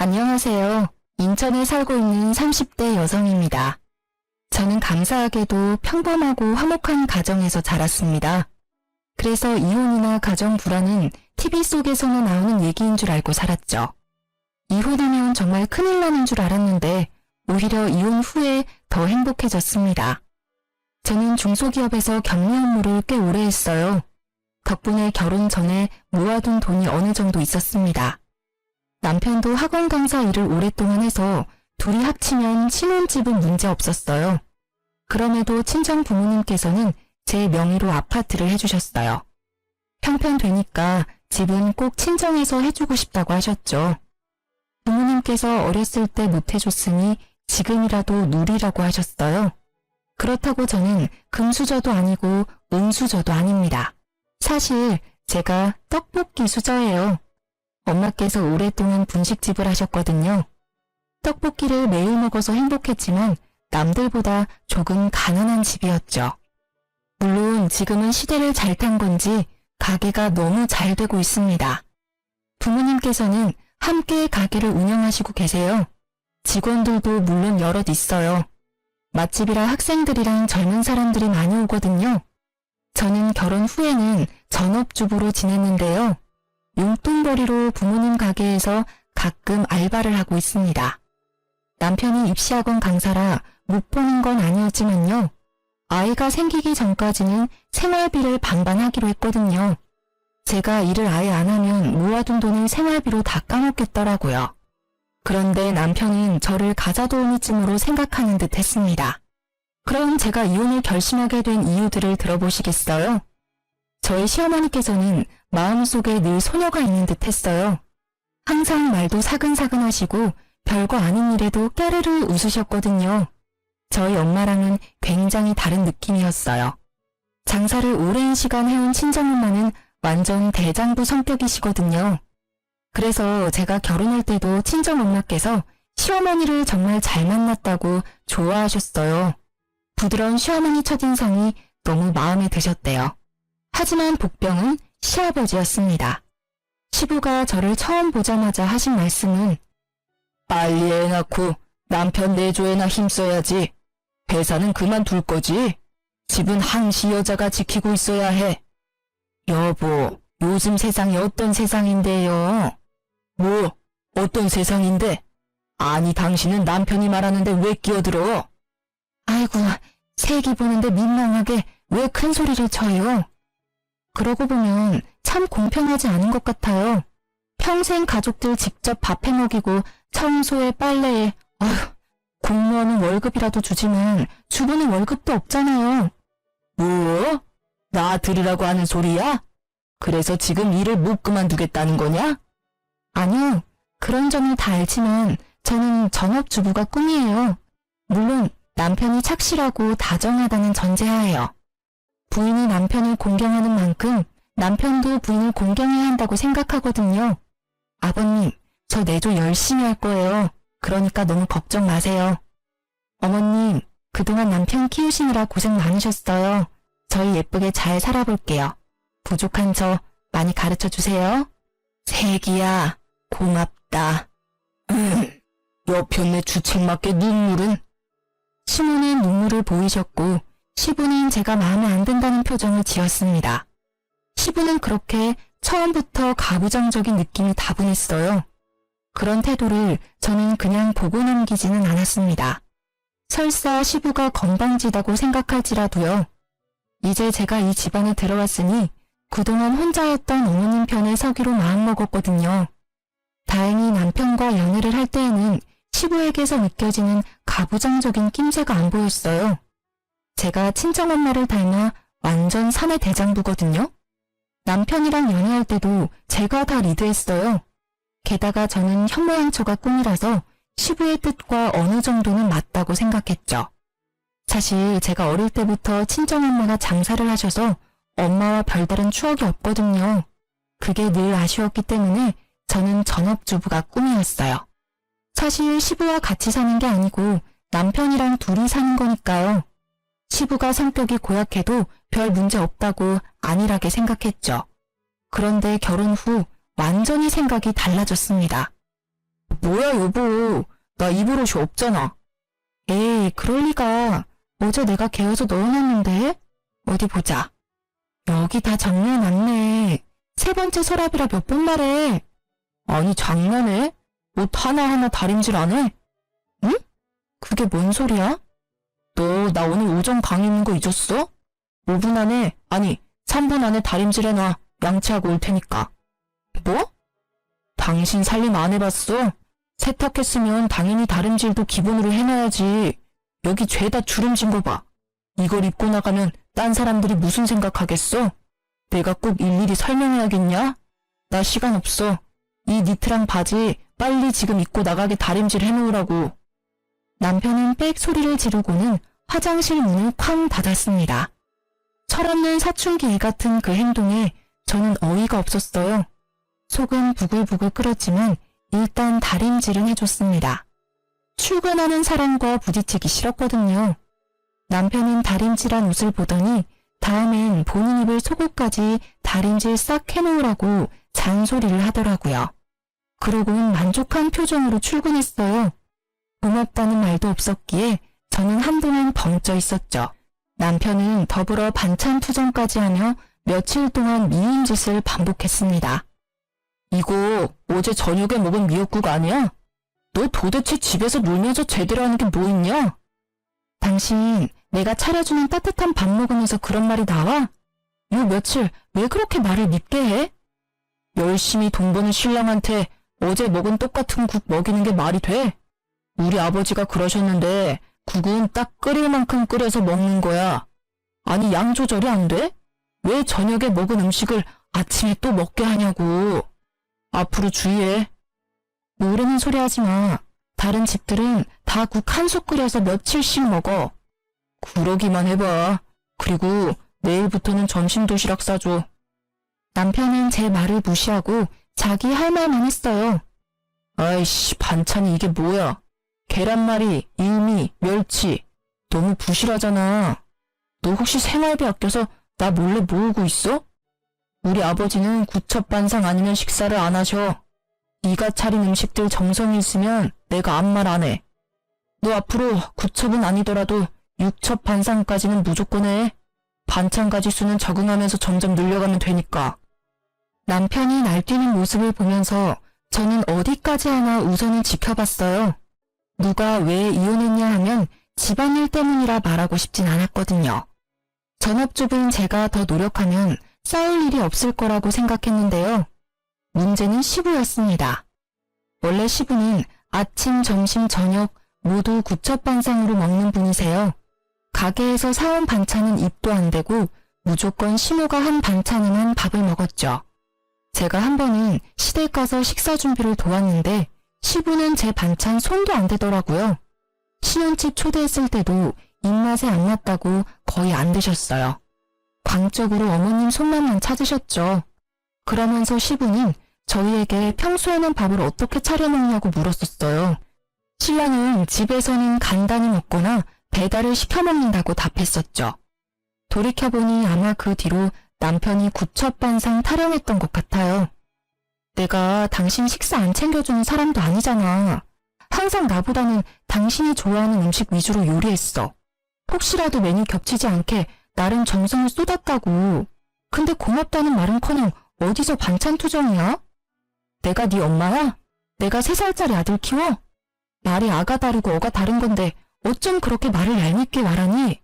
안녕하세요. 인천에 살고 있는 30대 여성입니다. 저는 감사하게도 평범하고 화목한 가정에서 자랐습니다. 그래서 이혼이나 가정 불화는 TV 속에서나 나오는 얘기인 줄 알고 살았죠. 이혼하면 정말 큰일 나는 줄 알았는데 오히려 이혼 후에 더 행복해졌습니다. 저는 중소기업에서 격리 업무를 꽤 오래 했어요. 덕분에 결혼 전에 모아둔 돈이 어느 정도 있었습니다. 남편도 학원 강사 일을 오랫동안 해서 둘이 합치면 신혼집은 문제 없었어요. 그럼에도 친정 부모님께서는 제 명의로 아파트를 해주셨어요. 형편 되니까 집은 꼭 친정에서 해주고 싶다고 하셨죠. 부모님께서 어렸을 때 못해줬으니 지금이라도 누리라고 하셨어요. 그렇다고 저는 금수저도 아니고 은수저도 아닙니다. 사실 제가 떡볶이 수저예요. 엄마께서 오랫동안 분식집을 하셨거든요. 떡볶이를 매일 먹어서 행복했지만 남들보다 조금 가난한 집이었죠. 물론 지금은 시대를 잘 탄 건지 가게가 너무 잘 되고 있습니다. 부모님께서는 함께 가게를 운영하시고 계세요. 직원들도 물론 여럿 있어요. 맛집이라 학생들이랑 젊은 사람들이 많이 오거든요. 저는 결혼 후에는 전업주부로 지냈는데요. 용돈벌이로 부모님 가게에서 가끔 알바를 하고 있습니다. 남편이 입시학원 강사라 못 보는 건 아니었지만요. 아이가 생기기 전까지는 생활비를 반반하기로 했거든요. 제가 일을 아예 안 하면 모아둔 돈을 생활비로 다 까먹겠더라고요. 그런데 남편은 저를 가자도우미쯤으로 생각하는 듯 했습니다. 그럼 제가 이혼을 결심하게 된 이유들을 들어보시겠어요? 저희 시어머니께서는 마음속에 늘 소녀가 있는 듯 했어요. 항상 말도 사근사근 하시고 별거 아닌 일에도 깨르르 웃으셨거든요. 저희 엄마랑은 굉장히 다른 느낌이었어요. 장사를 오랜 시간 해온 친정엄마는 완전 대장부 성격이시거든요. 그래서 제가 결혼할 때도 친정엄마께서 시어머니를 정말 잘 만났다고 좋아하셨어요. 부드러운 시어머니 첫인상이 너무 마음에 드셨대요. 하지만 복병은 시아버지였습니다. 시부가 저를 처음 보자마자 하신 말씀은 빨리 애 낳고 남편 내조에나 힘써야지. 회사는 그만둘 거지. 집은 항시 여자가 지키고 있어야 해. 여보, 요즘 세상이 어떤 세상인데요? 뭐, 어떤 세상인데? 아니, 당신은 남편이 말하는데 왜 끼어들어? 아이고, 새끼 보는데 민망하게 왜 큰 소리를 쳐요? 그러고 보면 참 공평하지 않은 것 같아요. 평생 가족들 직접 밥해 먹이고 청소에 빨래에 공무원은 월급이라도 주지만 주부는 월급도 없잖아요. 뭐? 나 들으라고 하는 소리야? 그래서 지금 일을 못 그만두겠다는 거냐? 아니요. 그런 점을 다 알지만 저는 전업주부가 꿈이에요. 물론 남편이 착실하고 다정하다는 전제하에요. 부인이 남편을 공경하는 만큼 남편도 부인을 공경해야 한다고 생각하거든요. 아버님, 저 내조 열심히 할 거예요. 그러니까 너무 걱정 마세요. 어머님, 그동안 남편 키우시느라 고생 많으셨어요. 저희 예쁘게 잘 살아볼게요. 부족한 저 많이 가르쳐 주세요. 새끼야, 고맙다. 여편네 주책맞게 눈물은? 시몬은 눈물을 보이셨고 시부는 제가 마음에 안 든다는 표정을 지었습니다. 시부는 그렇게 처음부터 가부장적인 느낌이 다분했어요. 그런 태도를 저는 그냥 보고 넘기지는 않았습니다. 설사 시부가 건방지다고 생각할지라도요. 이제 제가 이 집안에 들어왔으니 그동안 혼자였던 어머님 편에 서기로 마음먹었거든요. 다행히 남편과 연애를 할 때에는 시부에게서 느껴지는 가부장적인 낌새가 안 보였어요. 제가 친정엄마를 닮아 완전 사내 대장부거든요. 남편이랑 연애할 때도 제가 다 리드했어요. 게다가 저는 현모양처가 꿈이라서 시부의 뜻과 어느 정도는 맞다고 생각했죠. 사실 제가 어릴 때부터 친정엄마가 장사를 하셔서 엄마와 별다른 추억이 없거든요. 그게 늘 아쉬웠기 때문에 저는 전업주부가 꿈이었어요. 사실 시부와 같이 사는 게 아니고 남편이랑 둘이 사는 거니까요. 시부가 성격이 고약해도 별 문제 없다고 안일하게 생각했죠. 그런데 결혼 후 완전히 생각이 달라졌습니다. 뭐야 여보, 나 입을 옷이 없잖아. 에이, 그럴 리가. 어제 내가 개어서 넣어놨는데? 어디 보자. 여기 다 정리해놨네. 세 번째 서랍이라 몇 번 말해. 아니 장난해? 옷 하나하나 다림질 안 해? 응? 그게 뭔 소리야? 너 나 오늘 오전 강의 있는 거 잊었어? 5분 안에, 아니 3분 안에 다림질 해놔. 양치하고 올 테니까. 뭐? 당신 살림 안 해봤어? 세탁했으면 당연히 다림질도 기본으로 해놔야지. 여기 죄다 주름진 거 봐. 이걸 입고 나가면 딴 사람들이 무슨 생각하겠어? 내가 꼭 일일이 설명해야겠냐? 나 시간 없어. 이 니트랑 바지 빨리 지금 입고 나가게 다림질 해놓으라고. 남편은 빽 소리를 지르고는 화장실 문을 쾅 닫았습니다. 철없는 사춘기 애 같은 그 행동에 저는 어이가 없었어요. 속은 부글부글 끓었지만 일단 다림질은 해줬습니다. 출근하는 사람과 부딪히기 싫었거든요. 남편은 다림질한 옷을 보더니 다음엔 본인 입을 속옷까지 다림질 싹 해놓으라고 잔소리를 하더라고요. 그러고는 만족한 표정으로 출근했어요. 고맙다는 말도 없었기에 저는 한동안 벙쪄 있었죠. 남편은 더불어 반찬 투정까지 하며 며칠 동안 미운 짓을 반복했습니다. 이거 어제 저녁에 먹은 미역국 아니야? 너 도대체 집에서 놀면서 제대로 하는 게 뭐 있냐? 당신 내가 차려주는 따뜻한 밥 먹으면서 그런 말이 나와? 요 며칠 왜 그렇게 말을 밉게 해? 열심히 돈 버는 신랑한테 어제 먹은 똑같은 국 먹이는 게 말이 돼? 우리 아버지가 그러셨는데 국은 딱 끓일 만큼 끓여서 먹는 거야. 아니 양 조절이 안 돼? 왜 저녁에 먹은 음식을 아침에 또 먹게 하냐고. 앞으로 주의해. 모르는 소리 하지 마. 다른 집들은 다 국 한 솥 끓여서 며칠씩 먹어. 그러기만 해봐. 그리고 내일부터는 점심 도시락 싸줘. 남편은 제 말을 무시하고 자기 할 말만 했어요. 아이씨, 반찬이 이게 뭐야. 계란말이, 일미, 멸치. 너무 부실하잖아. 너 혹시 생활비 아껴서 나 몰래 모으고 있어? 우리 아버지는 구첩반상 아니면 식사를 안 하셔. 네가 차린 음식들 정성이 있으면 내가 아무 말 안 해. 너 앞으로 구첩은 아니더라도 육첩 반상까지는 무조건 해. 반찬 가지수는 적응하면서 점점 늘려가면 되니까. 남편이 날뛰는 모습을 보면서 저는 어디까지 하나 우선은 지켜봤어요. 누가 왜 이혼했냐 하면 집안일 때문이라 말하고 싶진 않았거든요. 전업주부인 제가 더 노력하면 싸울 일이 없을 거라고 생각했는데요. 문제는 시부였습니다. 원래 시부는 아침, 점심, 저녁 모두 구첩반상으로 먹는 분이세요. 가게에서 사온 반찬은 입도 안 대고 무조건 시모가 한 반찬에만 밥을 먹었죠. 제가 한 번은 시댁 가서 식사 준비를 도왔는데 시부는 제 반찬 손도 안 대더라고요. 신혼집 초대했을 때도 입맛에 안 맞다고 거의 안 드셨어요. 광적으로 어머님 손맛만 찾으셨죠. 그러면서 시부는 저희에게 평소에는 밥을 어떻게 차려 먹냐고 물었었어요. 신랑은 집에서는 간단히 먹거나 배달을 시켜 먹는다고 답했었죠. 돌이켜보니 아마 그 뒤로 남편이 구첩반상 타령했던 것 같아요. 내가 당신 식사 안 챙겨주는 사람도 아니잖아. 항상 나보다는 당신이 좋아하는 음식 위주로 요리했어. 혹시라도 메뉴 겹치지 않게 나름 정성을 쏟았다고. 근데 고맙다는 말은커녕 어디서 반찬 투정이야? 내가 네 엄마야? 내가 3살짜리 아들 키워? 말이 아가 다르고 어가 다른 건데 어쩜 그렇게 말을 얄밉게 말하니?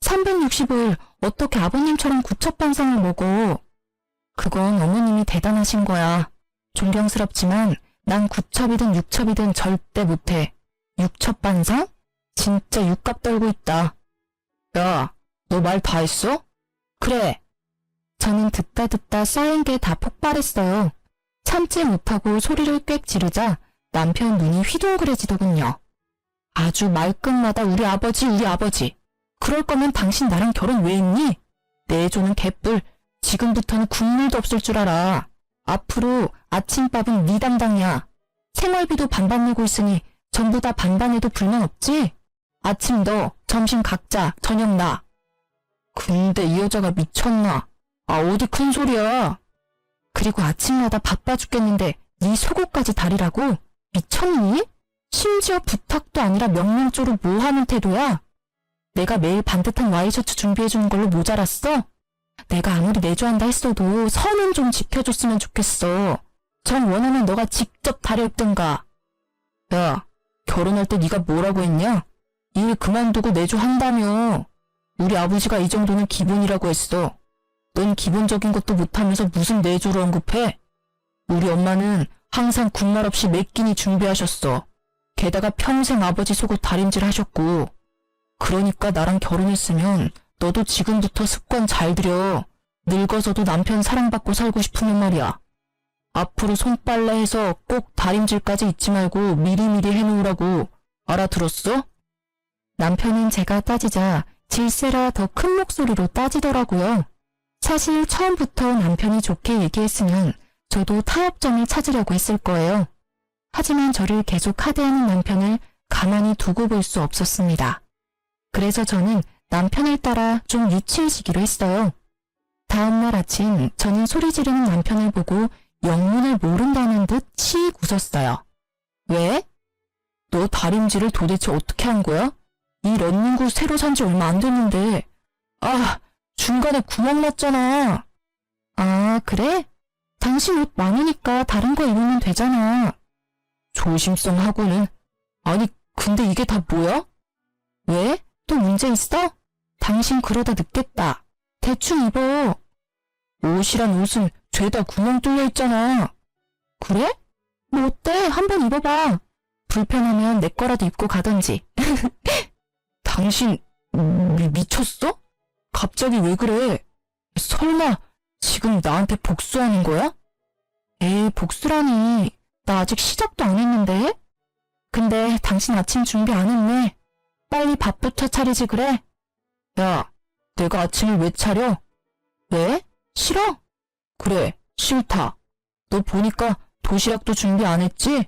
365일 어떻게 아버님처럼 구첩반상을 먹어? 그건 어머님이 대단하신 거야. 존경스럽지만 난 구첩이든 육첩이든 절대 못해. 육첩반상? 진짜 육갑 떨고 있다. 야, 너 말 다 했어? 그래. 저는 듣다 쌓인 게 다 폭발했어요. 참지 못하고 소리를 꽥 지르자 남편 눈이 휘둥그레지더군요. 아주 말끝마다 우리 아버지. 그럴 거면 당신 나랑 결혼 왜 했니? 내조는 개뿔. 지금부터는 국물도 없을 줄 알아. 앞으로 아침밥은 네 담당이야. 생활비도 반반 내고 있으니 전부 다 반반해도 불만 없지? 아침 너, 점심 각자, 저녁 나. 근데 이 여자가 미쳤나? 아, 어디 큰 소리야. 그리고 아침마다 바빠 죽겠는데 네 속옷까지 다리라고? 미쳤니? 심지어 부탁도 아니라 명령조로 뭐 하는 태도야? 내가 매일 반듯한 와이셔츠 준비해주는 걸로 모자랐어? 내가 아무리 내조한다 했어도 선은 좀 지켜줬으면 좋겠어. 정 원하면 너가 직접 다려입든가. 야, 결혼할 때 네가 뭐라고 했냐? 일 그만두고 내조한다며. 우리 아버지가 이 정도는 기본이라고 했어. 넌 기본적인 것도 못하면서 무슨 내조를 언급해? 우리 엄마는 항상 군말 없이 몇 끼니 준비하셨어. 게다가 평생 아버지 속옷 다림질 하셨고. 그러니까 나랑 결혼했으면 너도 지금부터 습관 잘 들여. 늙어서도 남편 사랑받고 살고 싶으면 말이야. 앞으로 손빨래해서 꼭 다림질까지 잊지 말고 미리미리 해놓으라고. 알아들었어? 남편은 제가 따지자 질세라 더 큰 목소리로 따지더라고요. 사실 처음부터 남편이 좋게 얘기했으면 저도 타협점을 찾으려고 했을 거예요. 하지만 저를 계속 하대하는 남편을 가만히 두고 볼 수 없었습니다. 그래서 저는 남편을 따라 좀 유치해지기로 했어요. 다음날 아침 저는 소리 지르는 남편을 보고 영문을 모른다는 듯 치익 웃었어요. 왜? 너 다림질을 도대체 어떻게 한 거야? 이 런닝구 새로 산 지 얼마 안 됐는데. 아, 중간에 구멍 났잖아. 아, 그래? 당신 옷 많으니까 다른 거 입으면 되잖아. 조심성 하고는. 아니, 근데 이게 다 뭐야? 왜? 또 문제 있어? 당신 그러다 늦겠다. 대충 입어. 옷이란 옷은 죄다 구멍 뚫려 있잖아. 그래? 뭐 어때? 한번 입어봐. 불편하면 내 거라도 입고 가던지. 당신 미쳤어? 갑자기 왜 그래? 설마 지금 나한테 복수하는 거야? 에이, 복수라니. 나 아직 시작도 안 했는데? 근데 당신 아침 준비 안 했네. 빨리 밥부터 차리지 그래? 야, 내가 아침을 왜 차려? 왜? 싫어? 그래, 싫다. 너 보니까 도시락도 준비 안 했지?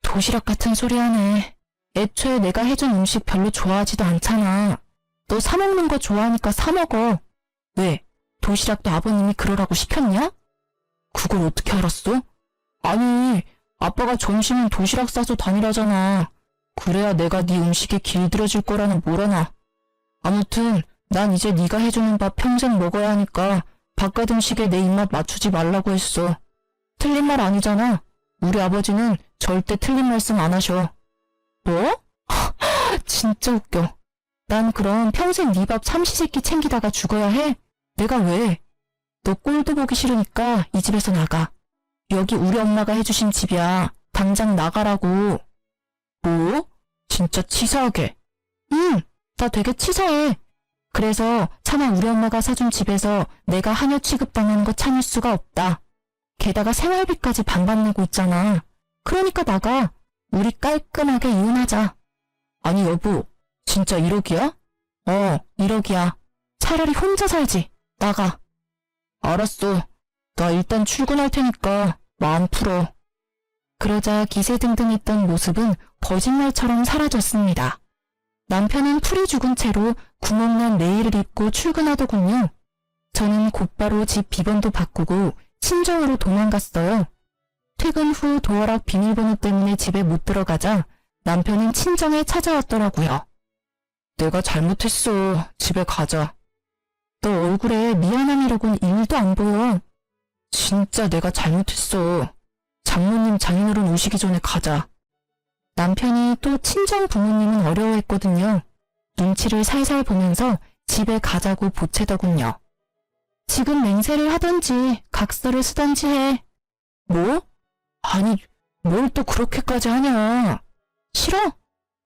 도시락 같은 소리 하네. 애초에 내가 해준 음식 별로 좋아하지도 않잖아. 너 사 먹는 거 좋아하니까 사 먹어. 왜? 도시락도 아버님이 그러라고 시켰냐? 그걸 어떻게 알았어? 아니, 아빠가 점심은 도시락 싸서 다니라잖아. 그래야 내가 네 음식에 길들여질 거라는 뭐라나. 아무튼 난 이제 네가 해주는 밥 평생 먹어야 하니까 바깥 음식에 내 입맛 맞추지 말라고 했어. 틀린 말 아니잖아. 우리 아버지는 절대 틀린 말씀 안 하셔. 뭐? 진짜 웃겨. 난 그럼 평생 네 밥 삼시세끼 챙기다가 죽어야 해? 내가 왜? 너 꼴도 보기 싫으니까 이 집에서 나가. 여기 우리 엄마가 해주신 집이야. 당장 나가라고. 뭐? 진짜 치사하게. 응, 나 되게 치사해. 그래서 차마 우리 엄마가 사준 집에서 내가 하녀 취급당하는 거 참을 수가 없다. 게다가 생활비까지 반반 내고 있잖아. 그러니까 나가. 우리 깔끔하게 이혼하자. 아니 여보, 진짜 1억이야? 1억이야. 차라리 혼자 살지. 나가. 알았어. 나 일단 출근할 테니까 마음 풀어. 그러자 기세등등했던 모습은 거짓말처럼 사라졌습니다. 남편은 풀이 죽은 채로 구멍난 내일을 입고 출근하더군요. 저는 곧바로 집 비번도 바꾸고 친정으로 도망갔어요. 퇴근 후 도어락 비밀번호 때문에 집에 못 들어가자 남편은 친정에 찾아왔더라고요. 내가 잘못했어. 집에 가자. 너 얼굴에 미안함이라곤 1도 안 보여. 진짜 내가 잘못했어. 장모님 장인어른 오시기 전에 가자. 남편이 또 친정 부모님은 어려워했거든요. 눈치를 살살 보면서 집에 가자고 보채더군요. 지금 맹세를 하던지 각서를 쓰던지 해. 뭐? 아니, 뭘 또 그렇게까지 하냐. 싫어?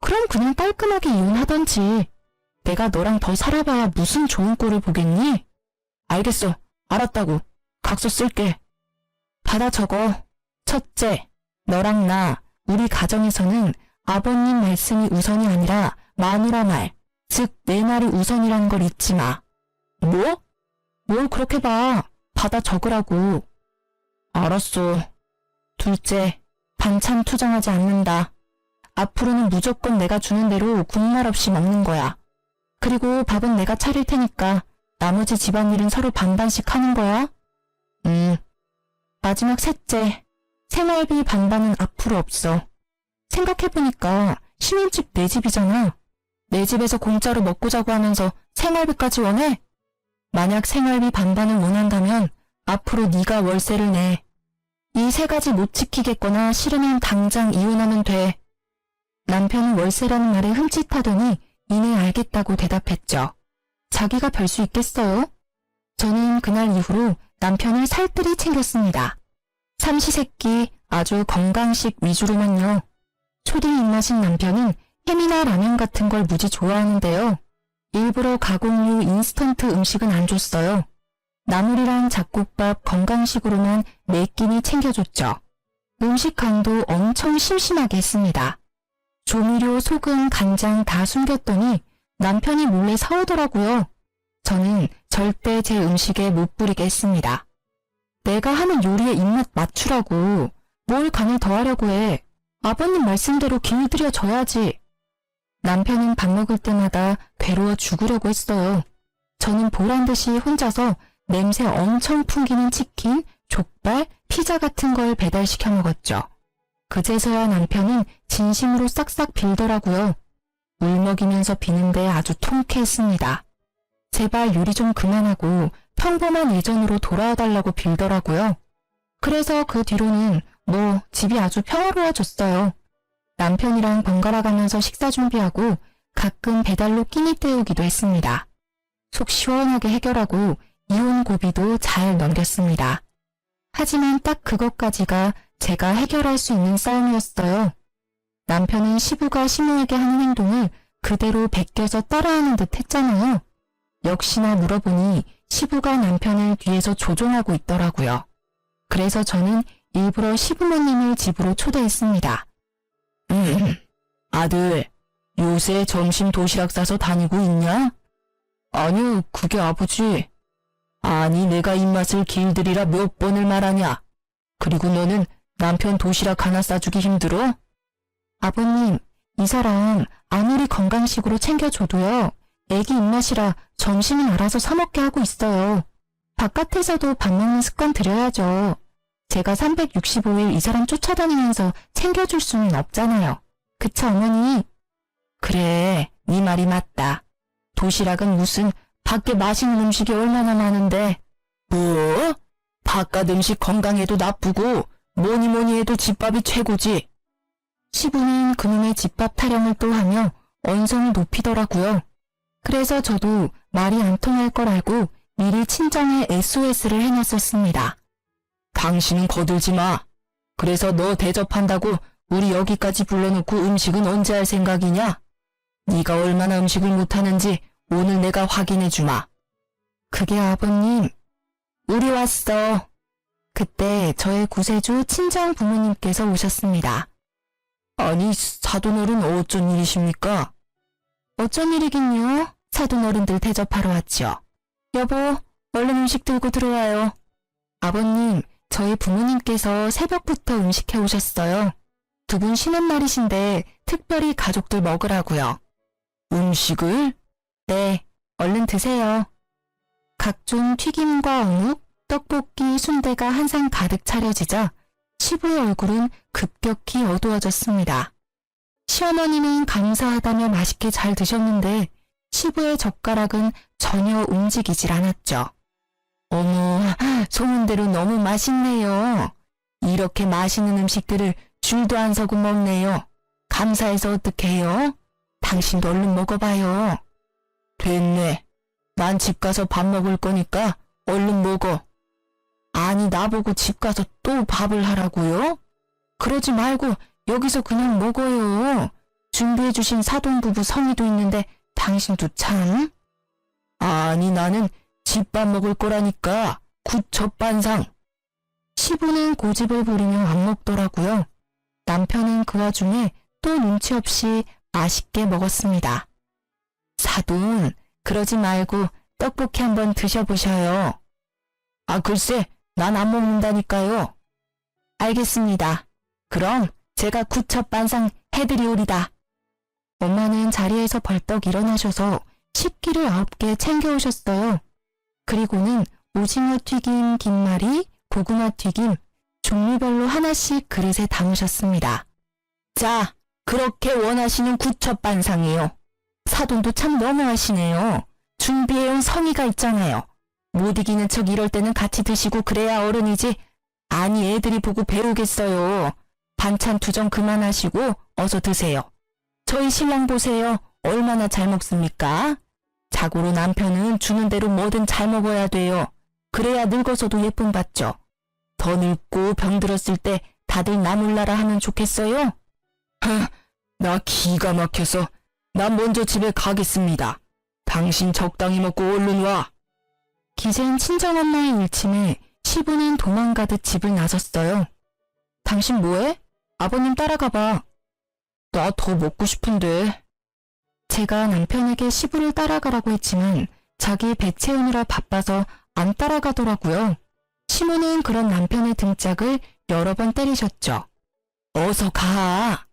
그럼 그냥 깔끔하게 이혼하던지. 내가 너랑 더 살아봐야 무슨 좋은 꼴을 보겠니? 알겠어. 알았다고. 각서 쓸게. 받아 적어. 첫째, 너랑 나, 우리 가정에서는 아버님 말씀이 우선이 아니라 마누라 말, 즉 내 말이 우선이라는 걸 잊지 마. 뭐? 뭘 그렇게 봐. 받아 적으라고. 알았어. 둘째, 반찬 투정하지 않는다. 앞으로는 무조건 내가 주는 대로 군말 없이 먹는 거야. 그리고 밥은 내가 차릴 테니까 나머지 집안일은 서로 반반씩 하는 거야. 마지막 셋째, 생활비 반반은 앞으로 없어. 생각해보니까 신혼집 내 집이잖아. 내 집에서 공짜로 먹고 자고 하면서 생활비까지 원해? 만약 생활비 반반을 원한다면 앞으로 네가 월세를 내. 이 세 가지 못 지키겠거나 싫으면 당장 이혼하면 돼. 남편은 월세라는 말에 흠칫하더니 이내 알겠다고 대답했죠. 자기가 별 수 있겠어요? 저는 그날 이후로 남편을 살뜰히 챙겼습니다. 삼시세끼 아주 건강식 위주로만요. 초딩 입맛인 남편은 햄이나 라면 같은 걸 무지 좋아하는데요. 일부러 가공류 인스턴트 음식은 안 줬어요. 나물이랑 잡곡밥 건강식으로만 매 끼니 챙겨줬죠. 음식 간도 엄청 심심하게 했습니다. 조미료, 소금, 간장 다 숨겼더니 남편이 몰래 사오더라고요. 저는 절대 제 음식에 못 부리게 했습니다. 내가 하는 요리에 입맛 맞추라고 뭘 간을 더하려고 해. 아버님 말씀대로 길들여져야지. 남편은 밥 먹을 때마다 괴로워 죽으려고 했어요. 저는 보란듯이 혼자서 냄새 엄청 풍기는 치킨, 족발, 피자 같은 걸 배달시켜 먹었죠. 그제서야 남편은 진심으로 싹싹 빌더라고요. 울먹이면서 비는데 아주 통쾌했습니다. 제발 요리 좀 그만하고 평범한 예전으로 돌아와달라고 빌더라고요. 그래서 그 뒤로는 집이 아주 평화로워졌어요. 남편이랑 번갈아 가면서 식사 준비하고 가끔 배달로 끼니 때우기도 했습니다. 속 시원하게 해결하고 이혼 고비도 잘 넘겼습니다. 하지만 딱 그것까지가 제가 해결할 수 있는 싸움이었어요. 남편은 시부가 시모에게 하는 행동을 그대로 베껴서 따라하는 듯 했잖아요. 역시나 물어보니 시부가 남편을 뒤에서 조종하고 있더라고요. 그래서 저는 일부러 시부모님을 집으로 초대했습니다. 아들, 요새 점심 도시락 싸서 다니고 있냐? 아니요, 그게 아버지. 아니, 내가 입맛을 길들이라 몇 번을 말하냐? 그리고 너는 남편 도시락 하나 싸주기 힘들어? 아버님, 이 사람 아무리 건강식으로 챙겨줘도요. 애기 입맛이라 점심은 알아서 사 먹게 하고 있어요. 바깥에서도 밥 먹는 습관 들여야죠. 제가 365일 이 사람 쫓아다니면서 챙겨줄 수는 없잖아요. 그쵸, 어머니? 그래, 네 말이 맞다. 도시락은 무슨 밖에 맛있는 음식이 얼마나 많은데. 뭐? 바깥 음식 건강에도 나쁘고 뭐니 해도 집밥이 최고지. 시부는 그놈의 집밥 타령을 또 하며 언성을 높이더라고요. 그래서 저도 말이 안 통할 걸 알고 미리 친정에 SOS를 해놨었습니다. 당신은 거들지 마. 그래서 너 대접한다고 우리 여기까지 불러놓고 음식은 언제 할 생각이냐? 네가 얼마나 음식을 못하는지 오늘 내가 확인해 주마. 그게 아버님. 우리 왔어. 그때 저의 구세주 친정 부모님께서 오셨습니다. 아니, 사돈어른 어쩐 일이십니까? 어쩐 일이긴요. 사돈어른들 대접하러 왔죠. 여보, 얼른 음식 들고 들어와요. 아버님, 저희 부모님께서 새벽부터 음식해 오셨어요. 두 분 쉬는 날이신데 특별히 가족들 먹으라고요. 음식을? 네, 얼른 드세요. 각종 튀김과 어묵, 떡볶이, 순대가 한 상 가득 차려지자 시부의 얼굴은 급격히 어두워졌습니다. 시어머니는 감사하다며 맛있게 잘 드셨는데 시부의 젓가락은 전혀 움직이질 않았죠. 어머, 소문대로 너무 맛있네요. 이렇게 맛있는 음식들을 줄도 안 서고 먹네요. 감사해서 어떡해요? 당신도 얼른 먹어봐요. 됐네. 난 집 가서 밥 먹을 거니까 얼른 먹어. 아니, 나보고 집 가서 또 밥을 하라고요? 그러지 말고 여기서 그냥 먹어요. 준비해주신 사돈부부 성의도 있는데 당신도 참. 아니, 나는 집밥 먹을 거라니까. 굿젓반상. 시부는 고집을 부리며 안 먹더라고요. 남편은 그 와중에 또 눈치 없이 맛있게 먹었습니다. 사돈, 그러지 말고 떡볶이 한번 드셔보셔요. 아, 글쎄, 난 안 먹는다니까요. 알겠습니다. 그럼 제가 굿젓반상 해드리오리다. 엄마는 자리에서 벌떡 일어나셔서 식기를 9개 챙겨오셨어요. 그리고는 오징어 튀김, 김말이, 고구마 튀김, 종류별로 하나씩 그릇에 담으셨습니다. 자, 그렇게 원하시는 구첩반상이요. 사돈도 참 너무하시네요. 준비해온 성의가 있잖아요. 못 이기는 척 이럴 때는 같이 드시고 그래야 어른이지. 아니 애들이 보고 배우겠어요. 반찬 투정 그만하시고 어서 드세요. 저희 신랑 보세요. 얼마나 잘 먹습니까? 자고로 남편은 주는 대로 뭐든 잘 먹어야 돼요. 그래야 늙어서도 예쁨 받죠. 더 늙고 병들었을 때 다들 나 몰라라 하면 좋겠어요? 나 기가 막혀서 나 먼저 집에 가겠습니다. 당신 적당히 먹고 얼른 와. 기센 친정엄마의 일침에 시부는 도망가듯 집을 나섰어요. 당신 뭐해? 아버님 따라가봐. 나 더 먹고 싶은데. 제가 남편에게 시부를 따라가라고 했지만 자기 배 채우느라 바빠서 안 따라가더라고요. 시부는 그런 남편의 등짝을 여러 번 때리셨죠. 어서 가.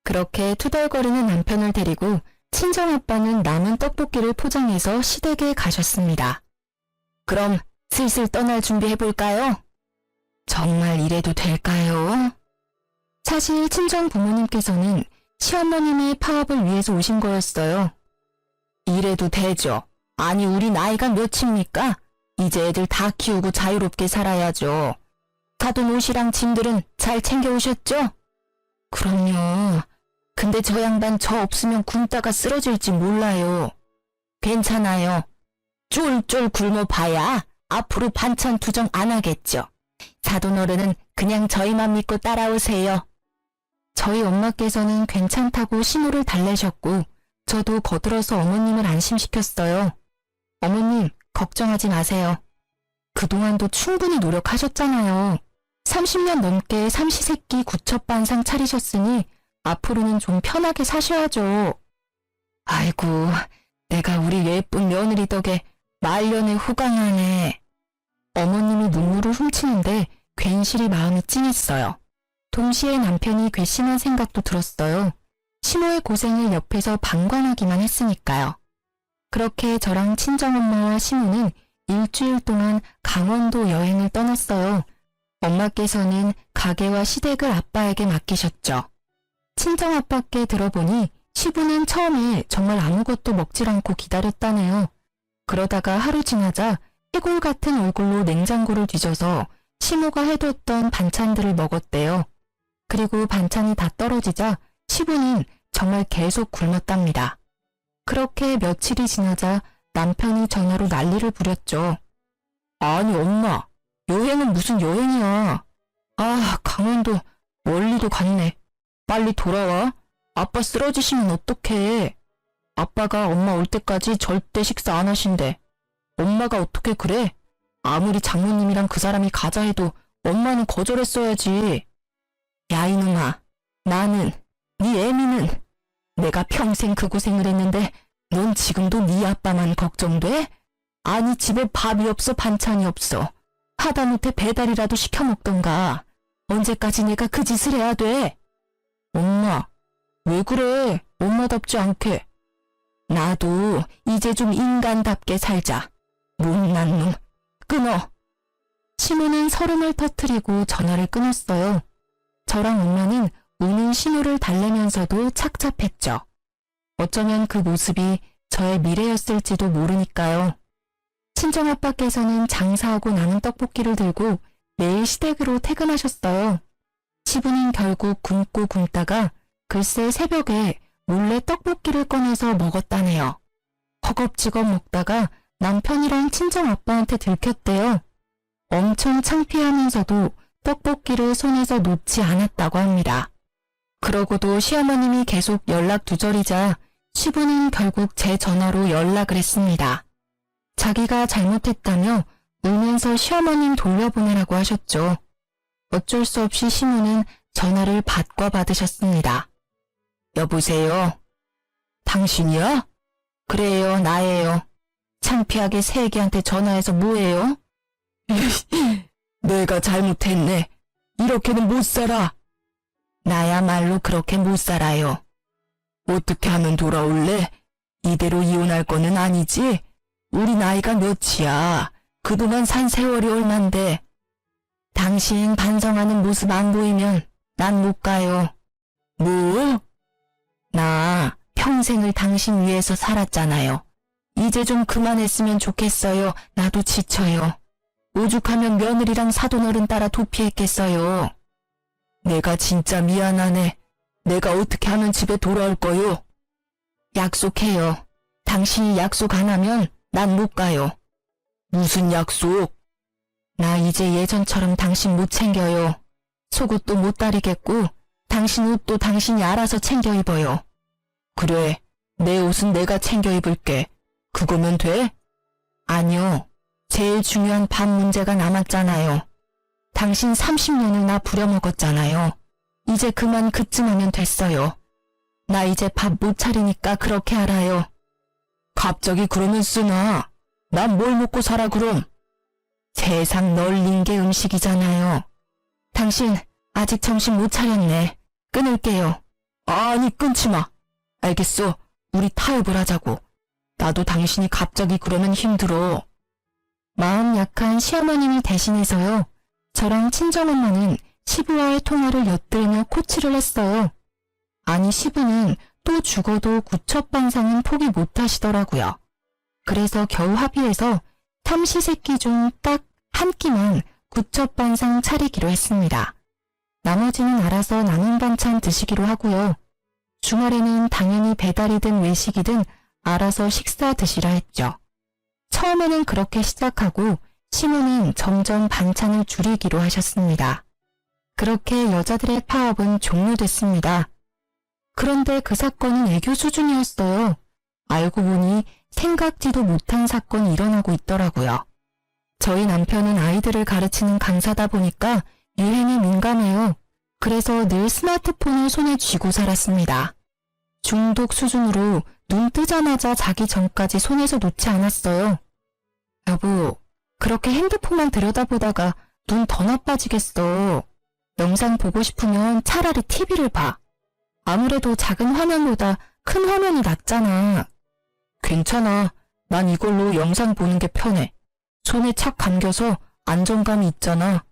그렇게 투덜거리는 남편을 데리고 친정아빠는 남은 떡볶이를 포장해서 시댁에 가셨습니다. 그럼 슬슬 떠날 준비해볼까요? 정말 이래도 될까요? 사실 친정 부모님께서는 시어머님의 파업을 위해서 오신 거였어요. 이래도 되죠. 아니 우리 나이가 몇입니까? 이제 애들 다 키우고 자유롭게 살아야죠. 사돈 옷이랑 짐들은 잘 챙겨오셨죠? 그럼요. 근데 저 양반 저 없으면 굶다가 쓰러질지 몰라요. 괜찮아요. 쫄쫄 굶어봐야 앞으로 반찬 투정 안 하겠죠. 사돈 어른은 그냥 저희만 믿고 따라오세요. 저희 엄마께서는 괜찮다고 신호를 달래셨고 저도 거들어서 어머님을 안심시켰어요. 어머님, 걱정하지 마세요. 그동안도 충분히 노력하셨잖아요. 30년 넘게 삼시세끼 구첩반상 차리셨으니 앞으로는 좀 편하게 사셔야죠. 아이고, 내가 우리 예쁜 며느리 덕에 말년에 호강하네. 어머님이 눈물을 훔치는데 괜시리 마음이 찡했어요. 동시에 남편이 괘씸한 생각도 들었어요. 시모의 고생을 옆에서 방관하기만 했으니까요. 그렇게 저랑 친정엄마와 시모는 일주일 동안 강원도 여행을 떠났어요. 엄마께서는 가게와 시댁을 아빠에게 맡기셨죠. 친정아빠께 들어보니 시부는 처음에 정말 아무것도 먹질 않고 기다렸다네요. 그러다가 하루 지나자 해골 같은 얼굴로 냉장고를 뒤져서 시모가 해뒀던 반찬들을 먹었대요. 그리고 반찬이 다 떨어지자 시부는 정말 계속 굶었답니다. 그렇게 며칠이 지나자 남편이 전화로 난리를 부렸죠. 아니 엄마, 여행은 무슨 여행이야. 아, 강원도 멀리도 갔네. 빨리 돌아와. 아빠 쓰러지시면 어떡해. 아빠가 엄마 올 때까지 절대 식사 안 하신대. 엄마가 어떻게 그래? 아무리 장모님이랑 그 사람이 가자 해도 엄마는 거절했어야지. 야 이놈아, 나는, 네 애미는 내가 평생 그 고생을 했는데 넌 지금도 네 아빠만 걱정돼? 아니 집에 밥이 없어 반찬이 없어. 하다못해 배달이라도 시켜 먹던가. 언제까지 내가 그 짓을 해야 돼? 엄마, 왜 그래? 엄마답지 않게. 나도 이제 좀 인간답게 살자. 못난 놈, 끊어. 시모는 설움을 터뜨리고 전화를 끊었어요. 저랑 엄마는 우는 신호를 달래면서도 착잡했죠. 어쩌면 그 모습이 저의 미래였을지도 모르니까요. 친정아빠께서는 장사하고 남은 떡볶이를 들고 매일 시댁으로 퇴근하셨어요. 시부는 결국 굶고 굶다가 글쎄 새벽에 몰래 떡볶이를 꺼내서 먹었다네요. 허겁지겁 먹다가 남편이랑 친정아빠한테 들켰대요. 엄청 창피하면서도 떡볶이를 손에서 놓지 않았다고 합니다. 그러고도 시어머님이 계속 연락 두절이자 시부는 결국 제 전화로 연락을 했습니다. 자기가 잘못했다며 울면서 시어머님 돌려보내라고 하셨죠. 어쩔 수 없이 시모는 전화를 받고 받으셨습니다. 여보세요? 당신이야? 그래요, 나예요. 창피하게 새애기한테 전화해서 뭐해요? 내가 잘못했네. 이렇게는 못 살아. 나야말로 그렇게 못 살아요. 어떻게 하면 돌아올래? 이대로 이혼할 거는 아니지? 우리 나이가 몇이야. 그동안 산 세월이 얼만데. 당신 반성하는 모습 안 보이면 난 못 가요. 뭐? 나 평생을 당신 위해서 살았잖아요. 이제 좀 그만했으면 좋겠어요. 나도 지쳐요. 오죽하면 며느리랑 사돈어른 따라 도피했겠어요. 내가 진짜 미안하네. 내가 어떻게 하면 집에 돌아올 거요? 약속해요. 당신이 약속 안 하면 난 못 가요. 무슨 약속? 나 이제 예전처럼 당신 못 챙겨요. 속옷도 못 다리겠고 당신 옷도 당신이 알아서 챙겨 입어요. 그래, 내 옷은 내가 챙겨 입을게. 그거면 돼? 아니요. 제일 중요한 밥 문제가 남았잖아요. 당신 30년을 나 부려먹었잖아요. 이제 그만 그쯤 하면 됐어요. 나 이제 밥 못 차리니까 그렇게 알아요. 갑자기 그러면 쓰나? 난 뭘 먹고 살아 그럼? 세상 널린 게 음식이잖아요. 당신 아직 정신 못 차렸네. 끊을게요. 아니 끊지 마. 알겠어. 우리 타협을 하자고. 나도 당신이 갑자기 그러면 힘들어. 마음 약한 시어머님이 대신해서요. 저랑 친정엄마는 시부와의 통화를 엿들으며 코치를 했어요. 아니 시부는 또 죽어도 구첩반상은 포기 못하시더라고요. 그래서 겨우 합의해서 삼시세끼 중 딱 한 끼만 구첩반상 차리기로 했습니다. 나머지는 알아서 남은 반찬 드시기로 하고요. 주말에는 당연히 배달이든 외식이든 알아서 식사 드시라 했죠. 처음에는 그렇게 시작하고 시모는 점점 반찬을 줄이기로 하셨습니다. 그렇게 여자들의 파업은 종료됐습니다. 그런데 그 사건은 애교 수준이었어요. 알고 보니 생각지도 못한 사건이 일어나고 있더라고요. 저희 남편은 아이들을 가르치는 강사다 보니까 유행에 민감해요. 그래서 늘 스마트폰을 손에 쥐고 살았습니다. 중독 수준으로 눈 뜨자마자 자기 전까지 손에서 놓지 않았어요. 여보, 그렇게 핸드폰만 들여다보다가 눈 더 나빠지겠어. 영상 보고 싶으면 차라리 TV를 봐. 아무래도 작은 화면보다 큰 화면이 낫잖아. 괜찮아. 난 이걸로 영상 보는 게 편해. 손에 착 감겨서 안정감이 있잖아.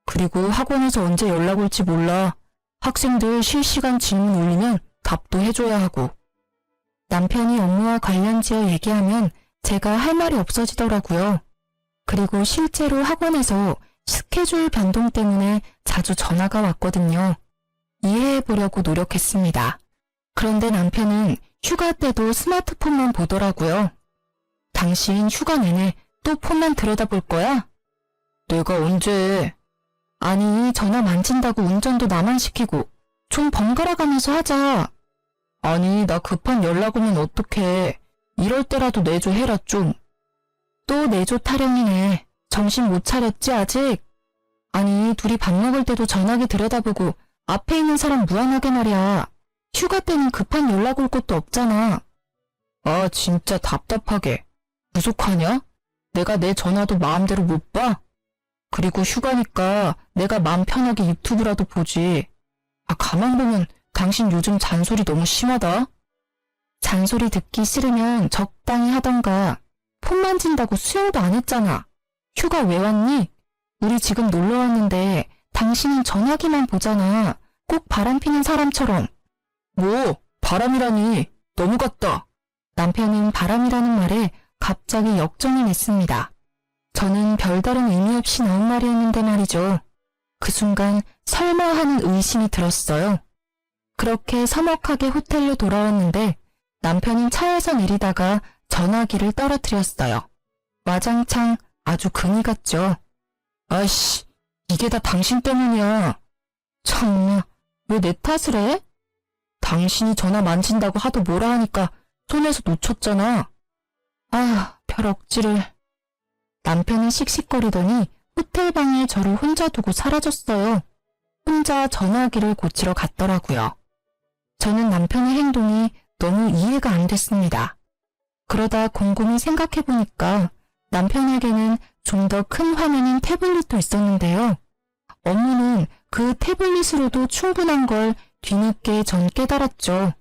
그리고 학원에서 언제 연락 올지 몰라. 학생들 실시간 질문 올리면 답도 해줘야 하고. 남편이 업무와 관련지어 얘기하면 제가 할 말이 없어지더라고요. 그리고 실제로 학원에서 스케줄 변동 때문에 자주 전화가 왔거든요. 이해해보려고 노력했습니다. 그런데 남편은 휴가 때도 스마트폰만 보더라고요. 당신 휴가 내내 또 폰만 들여다볼 거야? 내가 언제? 아니, 전화 만진다고 운전도 나만 시키고 좀 번갈아 가면서 하자. 아니, 나 급한 연락 오면 어떡해. 이럴 때라도 내조 해라 좀. 또 내조 타령이네. 정신 못 차렸지 아직? 아니, 둘이 밥 먹을 때도 전화기 들여다보고 앞에 있는 사람 무안하게 말이야. 휴가 때는 급한 연락 올 것도 없잖아. 아, 진짜 답답하게. 무속하냐? 내가 내 전화도 마음대로 못 봐? 그리고 휴가니까 내가 마음 편하게 유튜브라도 보지. 아, 가만 보면 당신 요즘 잔소리 너무 심하다. 잔소리 듣기 싫으면 적당히 하던가. 폰 만진다고 수영도 안 했잖아. 휴가 왜 왔니? 우리 지금 놀러 왔는데 당신은 전화기만 보잖아. 꼭 바람피는 사람처럼. 뭐, 바람이라니. 너무 같다. 남편은 바람이라는 말에 갑자기 역정이 냈습니다. 저는 별다른 의미 없이 나온 말이었는데 말이죠. 그 순간 설마 하는 의심이 들었어요. 그렇게 서먹하게 호텔로 돌아왔는데 남편은 차에서 내리다가 전화기를 떨어뜨렸어요. 와장창 아주 금이 갔죠. 아이씨, 이게 다 당신 때문이야. 참나, 왜 내 탓을 해? 당신이 전화 만진다고 하도 뭐라 하니까 손에서 놓쳤잖아. 아휴, 별 억지를. 남편은 씩씩거리더니 호텔 방에 저를 혼자 두고 사라졌어요. 혼자 전화기를 고치러 갔더라고요. 저는 남편의 행동이 너무 이해가 안 됐습니다. 그러다 곰곰이 생각해보니까 남편에게는 좀 더 큰 화면인 태블릿도 있었는데요. 업무는 그 태블릿으로도 충분한 걸 뒤늦게 전 깨달았죠.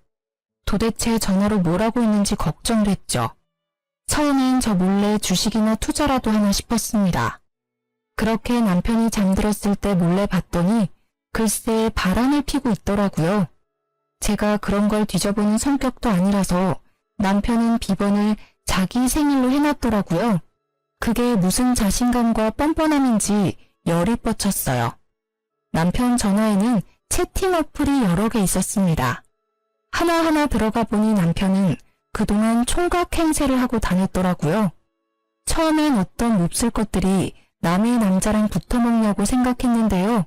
도대체 전화로 뭘 하고 있는지 걱정됐죠. 처음엔 저 몰래 주식이나 투자라도 하나 싶었습니다. 그렇게 남편이 잠들었을 때 몰래 봤더니 글쎄 바람을 피고 있더라고요. 제가 그런 걸 뒤져보는 성격도 아니라서 남편은 비번을 자기 생일로 해놨더라고요. 그게 무슨 자신감과 뻔뻔함인지 열이 뻗쳤어요. 남편 전화에는 채팅 어플이 여러 개 있었습니다. 하나하나 들어가 보니 남편은 그동안 총각 행세를 하고 다녔더라고요. 처음엔 어떤 몹쓸 것들이 남의 남자랑 붙어먹냐고 생각했는데요.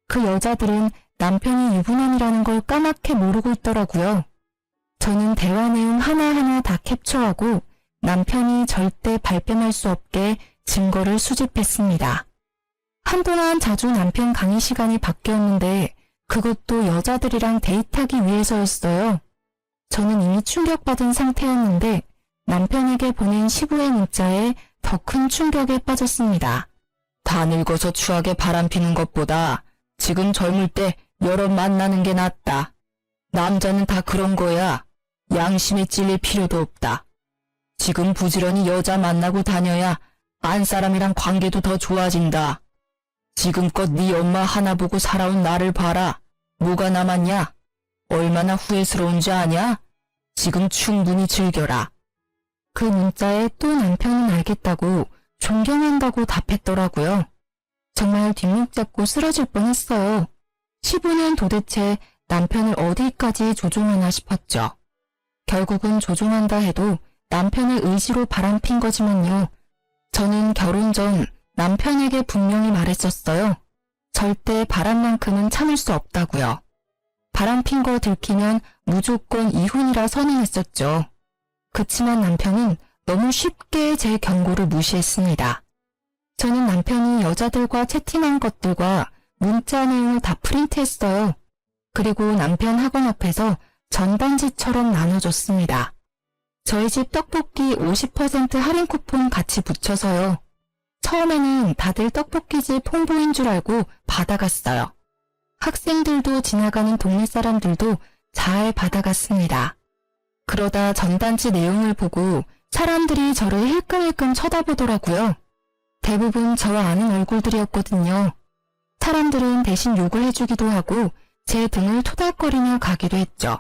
그 여자들은 남편이 유부남이라는 걸 까맣게 모르고 있더라고요. 저는 대화 내용 하나하나 다 캡처하고 남편이 절대 발뺌할 수 없게 증거를 수집했습니다. 한동안 자주 남편 강의 시간이 바뀌었는데 그것도 여자들이랑 데이트하기 위해서였어요. 저는 이미 충격받은 상태였는데 남편에게 보낸 시부의 문자에 더 큰 충격에 빠졌습니다. 다 늙어서 추하게 바람피는 것보다 지금 젊을 때 여러 만나는 게 낫다. 남자는 다 그런 거야. 양심에 찔릴 필요도 없다. 지금 부지런히 여자 만나고 다녀야 안 사람이랑 관계도 더 좋아진다. 지금껏 네 엄마 하나 보고 살아온 나를 봐라. 뭐가 남았냐? 얼마나 후회스러운지 아냐? 지금 충분히 즐겨라. 그 문자에 또 남편은 알겠다고 존경한다고 답했더라고요. 정말 뒷목 잡고 쓰러질 뻔했어요. 시부는 도대체 남편을 어디까지 조종하나 싶었죠. 결국은 조종한다 해도 남편의 의지로 바람핀 거지만요. 저는 결혼 전 남편에게 분명히 말했었어요. 절대 바람만큼은 참을 수 없다고요. 바람핀 거 들키면 무조건 이혼이라 선언했었죠. 그치만 남편은 너무 쉽게 제 경고를 무시했습니다. 저는 남편이 여자들과 채팅한 것들과 문자 내용을 다 프린트했어요. 그리고 남편 학원 앞에서 전단지처럼 나눠줬습니다. 저희 집 떡볶이 50% 할인 쿠폰 같이 붙여서요. 처음에는 다들 떡볶이집 홍보인 줄 알고 받아갔어요. 학생들도 지나가는 동네 사람들도 잘 받아갔습니다. 그러다 전단지 내용을 보고 사람들이 저를 힐끔힐끔 쳐다보더라고요. 대부분 저와 아는 얼굴들이었거든요. 사람들은 대신 욕을 해주기도 하고 제 등을 토닥거리며 가기도 했죠.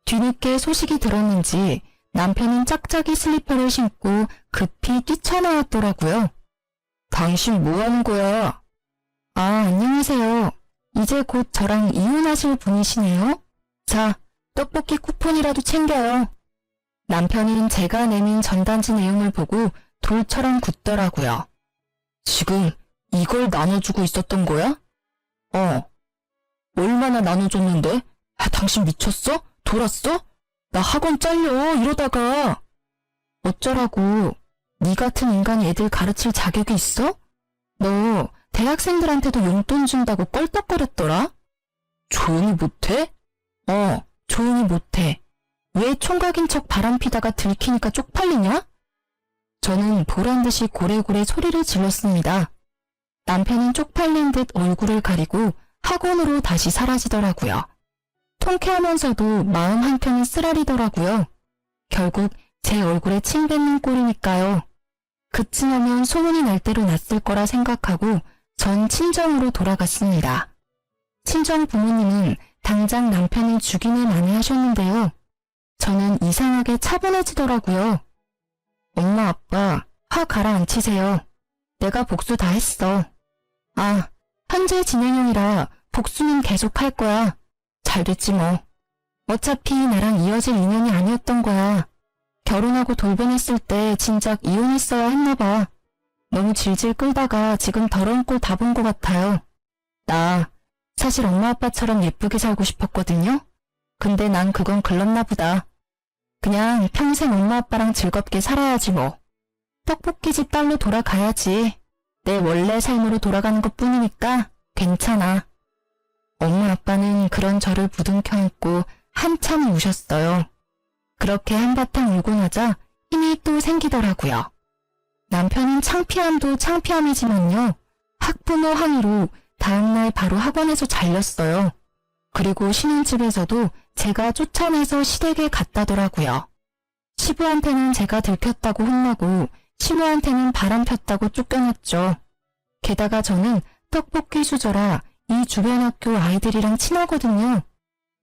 뒤늦게 소식이 들었는지 남편은 짝짝이 슬리퍼를 신고 급히 뛰쳐나왔더라고요. 당신 뭐 하는 거야? 아, 안녕하세요. 이제 곧 저랑 이혼하실 분이시네요? 자, 떡볶이 쿠폰이라도 챙겨요. 남편은 제가 내민 전단지 내용을 보고 돌처럼 굳더라고요. 지금 이걸 나눠주고 있었던 거야? 얼마나 나눠줬는데? 아, 당신 미쳤어? 돌았어? 나 학원 잘려 이러다가. 어쩌라고. 네 같은 인간이 애들 가르칠 자격이 있어? 너 대학생들한테도 용돈 준다고 껄떡거렸더라? 조용히 못해? 조용히 못해. 왜 총각인 척 바람피다가 들키니까 쪽팔리냐? 저는 보란듯이 고래고래 소리를 질렀습니다. 남편은 쪽팔린 듯 얼굴을 가리고 학원으로 다시 사라지더라고요. 통쾌하면서도 마음 한켠이 쓰라리더라고요. 결국 제 얼굴에 침 뱉는 꼴이니까요. 그쯤 하면 소문이 날 대로 났을 거라 생각하고 전 친정으로 돌아갔습니다. 친정 부모님은 당장 남편을 죽이네 마네 하셨는데요. 저는 이상하게 차분해지더라고요. 엄마 아빠 화 가라앉히세요. 내가 복수 다 했어. 아, 현재 진행형이라 복수는 계속 할 거야. 잘 됐지 뭐. 어차피 나랑 이어질 인연이 아니었던 거야. 결혼하고 돌변했을 때 진작 이혼했어야 했나 봐. 너무 질질 끌다가 지금 더러운 꼴 다 본 것 같아요. 나 사실 엄마 아빠처럼 예쁘게 살고 싶었거든요. 근데 난 그건 글렀나 보다. 그냥 평생 엄마 아빠랑 즐겁게 살아야지 뭐. 떡볶이집 딸로 돌아가야지. 내 원래 삶으로 돌아가는 것 뿐이니까 괜찮아. 엄마 아빠는 그런 저를 부둥켜 안고 한참 우셨어요. 그렇게 한바탕 울고 나자 힘이 또 생기더라고요. 남편은 창피함도 창피함이지만요. 학부모 항의로 다음날 바로 학원에서 잘렸어요. 그리고 쉬는 집에서도 제가 쫓아내서 시댁에 갔다더라고요. 시부한테는 제가 들켰다고 혼나고 시부한테는 바람 폈다고 쫓겨났죠. 게다가 저는 떡볶이 수저라 이 주변 학교 아이들이랑 친하거든요.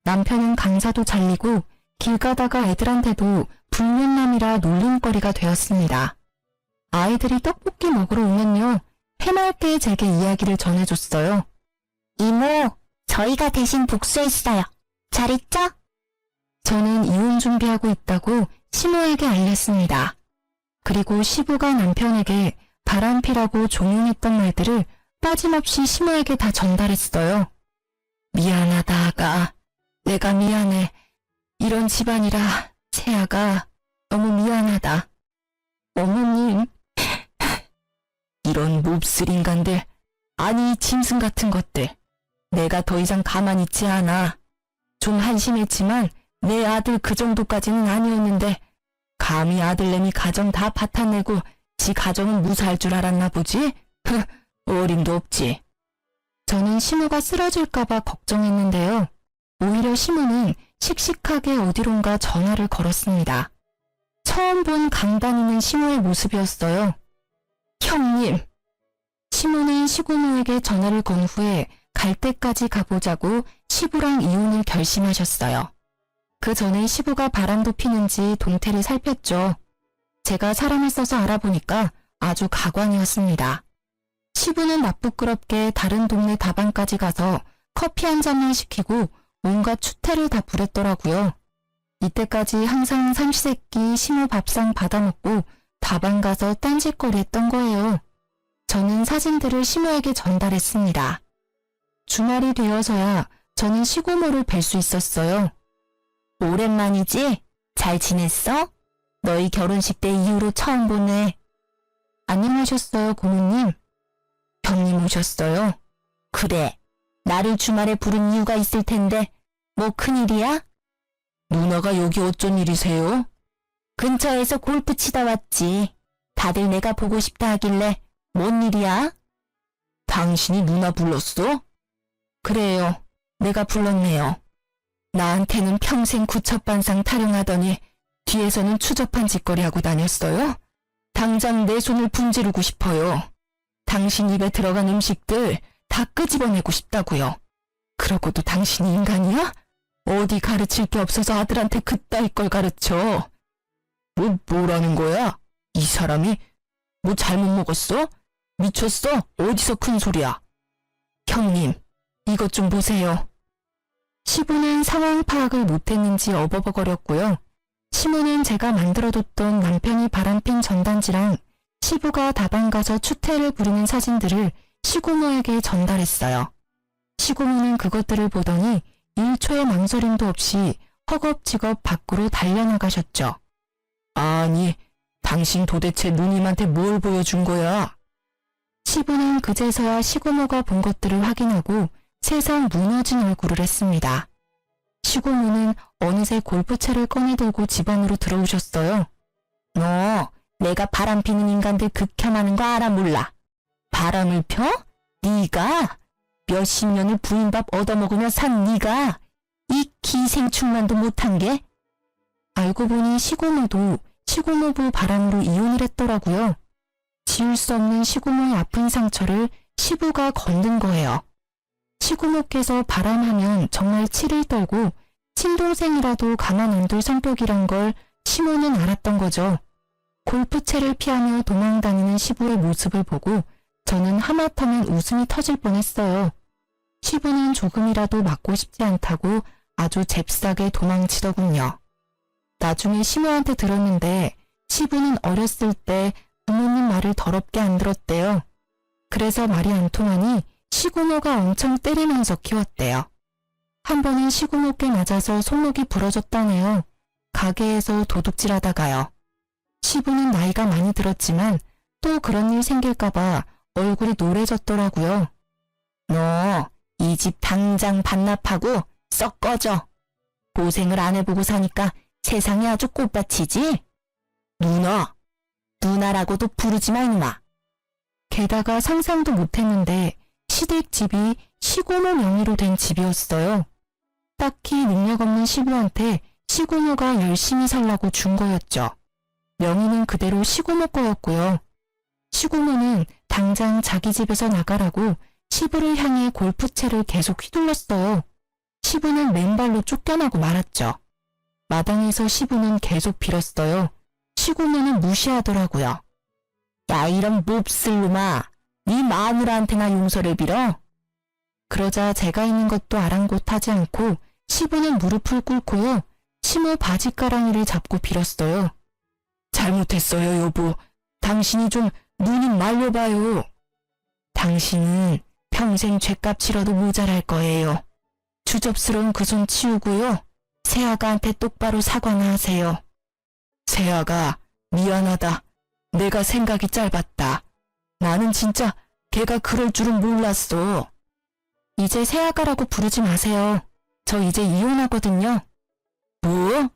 남편은 강사도 잘리고 길 가다가 애들한테도 불륜남이라 놀림거리가 되었습니다. 아이들이 떡볶이 먹으러 오면요. 해맑게 제게 이야기를 전해줬어요. 이모, 저희가 대신 복수했어요. 잘했죠? 저는 이혼 준비하고 있다고 시모에게 알렸습니다. 그리고 시부가 남편에게 바람피라고 종용했던 말들을 빠짐없이 시모에게 다 전달했어요. 미안하다, 아가. 내가 미안해. 이런 집안이라 채아가 너무 미안하다. 어머님, 이런 몹쓸 인간들, 아니 짐승 같은 것들. 내가 더 이상 가만히 있지 않아. 좀 한심했지만 내 아들 그 정도까지는 아니었는데 감히 아들내미 가정 다 파탄내고 지 가정은 무사할 줄 알았나 보지? 어림도 없지. 저는 시모가 쓰러질까봐 걱정했는데요. 오히려 시모는 씩씩하게 어디론가 전화를 걸었습니다. 처음 본 강단 있는 시모의 모습이었어요. 형님. 시모는 시고모에게 전화를 건 후에 갈 때까지 가보자고 시부랑 이혼을 결심하셨어요. 그 전에 시부가 바람도 피는지 동태를 살폈죠. 제가 사람을 써서 알아보니까 아주 가관이었습니다. 시부는 나쁘끄럽게 다른 동네 다방까지 가서 커피 한 잔만 시키고 온갖 추태를 다 부렸더라고요. 이때까지 항상 삼시세끼 시모 밥상 받아먹고 다방 가서 딴짓거리 했던 거예요. 저는 사진들을 시모에게 전달했습니다. 주말이 되어서야 저는 시고모를 뵐 수 있었어요. 오랜만이지? 잘 지냈어? 너희 결혼식 때 이후로 처음 보네. 안녕하셨어요, 고모님. 형님 오셨어요? 그래. 나를 주말에 부른 이유가 있을 텐데 뭐 큰일이야? 누나가 여기 어쩐 일이세요? 근처에서 골프 치다 왔지. 다들 내가 보고 싶다 하길래 뭔 일이야? 당신이 누나 불렀어? 그래요. 내가 불렀네요. 나한테는 평생 구첩반상 타령하더니 뒤에서는 추접한 짓거리 하고 다녔어요? 당장 내 손을 분지르고 싶어요. 당신 입에 들어간 음식들 다 끄집어내고 싶다고요. 그러고도 당신이 인간이야? 어디 가르칠 게 없어서 아들한테 그따위 걸 가르쳐. 뭐라는 거야? 이 사람이 뭐 잘못 먹었어? 미쳤어? 어디서 큰 소리야? 형님, 이것 좀 보세요. 시부는 상황 파악을 못했는지 어버버거렸고요. 시모는 제가 만들어뒀던 남편이 바람핀 전단지랑 시부가 다방 가서 추태를 부리는 사진들을 시고모에게 전달했어요. 시고모는 그것들을 보더니 1초의 망설임도 없이 허겁지겁 밖으로 달려나가셨죠. 아니, 당신 도대체 누님한테 뭘 보여준 거야? 시부는 그제서야 시고모가 본 것들을 확인하고 세상 무너진 얼굴을 했습니다. 시고모는 어느새 골프채를 꺼내들고 집 안으로 들어오셨어요. 너 내가 바람피는 인간들 극혐하는 거 알아 몰라? 바람을 펴? 네가? 몇십 년을 부인밥 얻어먹으며 산 네가? 이 기생충만도 못한 게? 알고 보니 시고모도 시고모부 바람으로 이혼을 했더라고요. 지울 수 없는 시고모의 아픈 상처를 시부가 건든 거예요. 시고모께서 바람하면 정말 치를 떨고 친동생이라도 가만 안 둘 성격이란 걸 시모는 알았던 거죠. 골프채를 피하며 도망다니는 시부의 모습을 보고 저는 하마터면 웃음이 터질 뻔했어요. 시부는 조금이라도 맞고 싶지 않다고 아주 잽싸게 도망치더군요. 나중에 시모한테 들었는데 시부는 어렸을 때 부모님 말을 더럽게 안 들었대요. 그래서 말이 안 통하니 시고모가 엄청 때리면서 키웠대요. 한 번은 시고모께 맞아서 손목이 부러졌다네요. 가게에서 도둑질하다가요. 시부는 나이가 많이 들었지만 또 그런 일 생길까봐 얼굴이 노래졌더라고요. 너 이 집 당장 반납하고 썩 꺼져. 고생을 안 해보고 사니까 세상이 아주 꽃밭이지? 누나라고도 부르지 마 이놈아. 게다가 상상도 못했는데 시댁집이 시고모 명의로 된 집이었어요. 딱히 능력 없는 시부한테 시고모가 열심히 살라고 준 거였죠. 명의는 그대로 시고모 거였고요. 시고모는 당장 자기 집에서 나가라고 시부를 향해 골프채를 계속 휘둘렀어요. 시부는 맨발로 쫓겨나고 말았죠. 마당에서 시부는 계속 빌었어요. 시구면은 무시하더라고요. 야, 이런 몹쓸 놈아, 네 마누라한테나 용서를 빌어? 그러자 제가 있는 것도 아랑곳하지 않고 시부는 무릎을 꿇고요. 시모 바지가랑이를 잡고 빌었어요. 잘못했어요, 여보. 당신이 좀 누님 말려봐요. 당신은 평생 죗값 치러도 모자랄 거예요. 주접스러운 그 손 치우고요. 새아가한테 똑바로 사과나 하세요. 새아가, 미안하다. 내가 생각이 짧았다. 나는 진짜 걔가 그럴 줄은 몰랐어. 이제 새아가라고 부르지 마세요. 저 이제 이혼하거든요. 뭐?